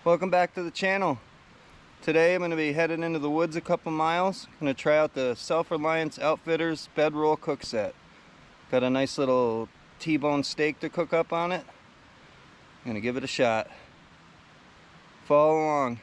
Welcome back to the channel. Today I'm going to be heading into the woods a couple miles. I'm going to try out the Self Reliance Outfitters bedroll cook set. Got a nice little T-bone steak to cook up on it. I'm going to give it a shot. Follow along.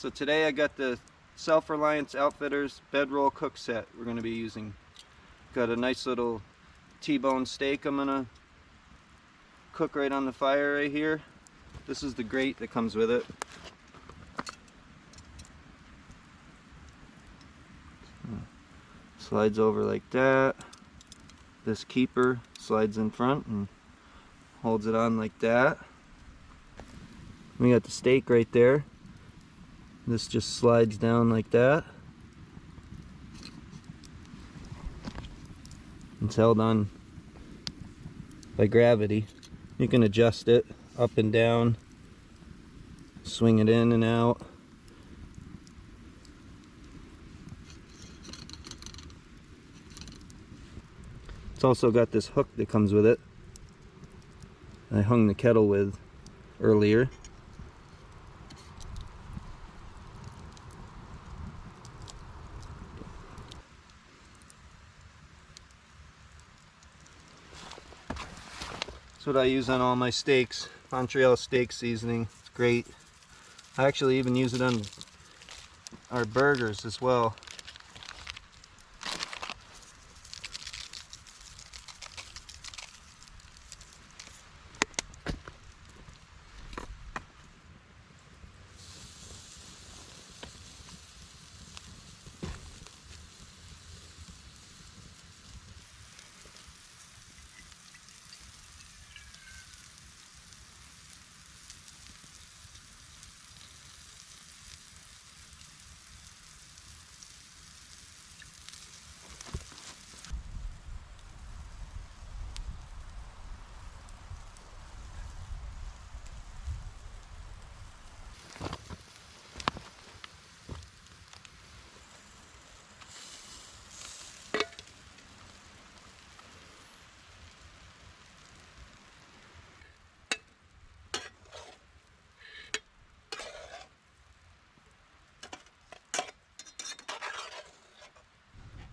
So today I got the Self Reliance Outfitters bedroll cook set we're going to be using. Got a nice little T-bone steak I'm going to cook right on the fire right here. This is the grate that comes with it. Slides over like that. This keeper slides in front and holds it on like that. We got the steak right there. This just slides down like that. It's held on by gravity. You can adjust it up and down, swing it in and out. It's also got this hook that comes with it. I hung the kettle with earlier. That's what I use on all my steaks. Montreal steak seasoning. It's great. I actually even use it on our burgers as well.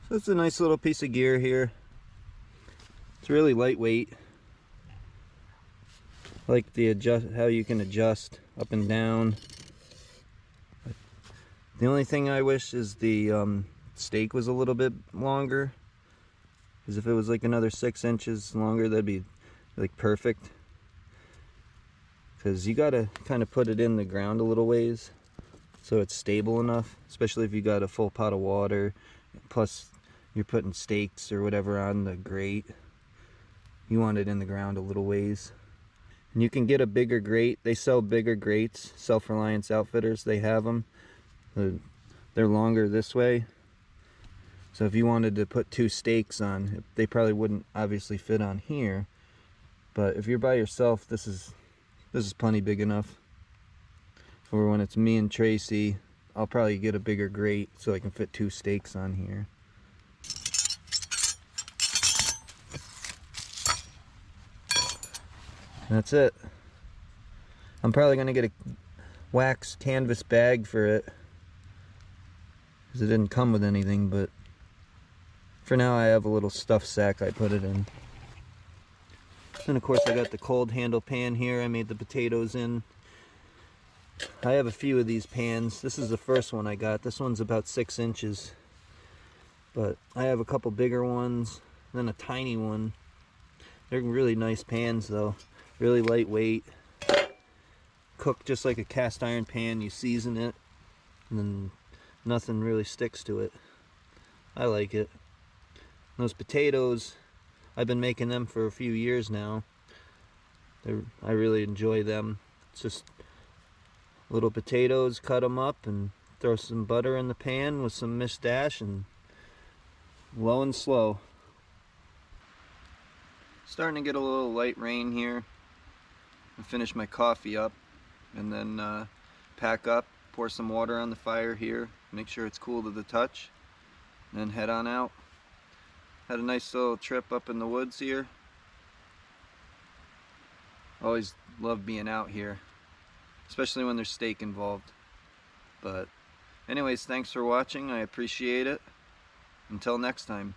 So it's a nice little piece of gear here. It's really lightweight. I like the how you can adjust up and down. The only thing I wish is the steak was a little bit longer, because if it was like another 6 inches longer, that'd be like perfect. Because you gotta kind of put it in the ground a little ways so it's stable enough, especially if you got a full pot of water, plus you're putting steaks or whatever on the grate. You want it in the ground a little ways. And you can get a bigger grate. They sell bigger grates. Self Reliance Outfitters, they have them. They're longer this way. So if you wanted to put 2 steaks on, they probably wouldn't obviously fit on here. But if you're by yourself, this is plenty big enough. For when it's me and Tracy, I'll probably get a bigger grate so I can fit 2 steaks on here. That's it. I'm probably gonna get a wax canvas bag for it, because it didn't come with anything, but for now I have a little stuff sack I put it in. And of course I got the cold handle pan here I made the potatoes in. I have a few of these pans. This is the first one I got. This one's about 6 inches. But I have a couple bigger ones, then a tiny one. They're really nice pans though. Really lightweight. Cook just like a cast iron pan. You season it and then nothing really sticks to it. I like it. Those potatoes, I've been making them for a few years now. I really enjoy them. It's just little potatoes, cut them up and throw some butter in the pan with some mustache and low and slow. Starting to get a little light rain here. I finish my coffee up and then pack up, pour some water on the fire here, make sure it's cool to the touch, and then head on out. Had a nice little trip up in the woods here. Always love being out here, especially when there's steak involved. But anyways, thanks for watching. I appreciate it. Until next time.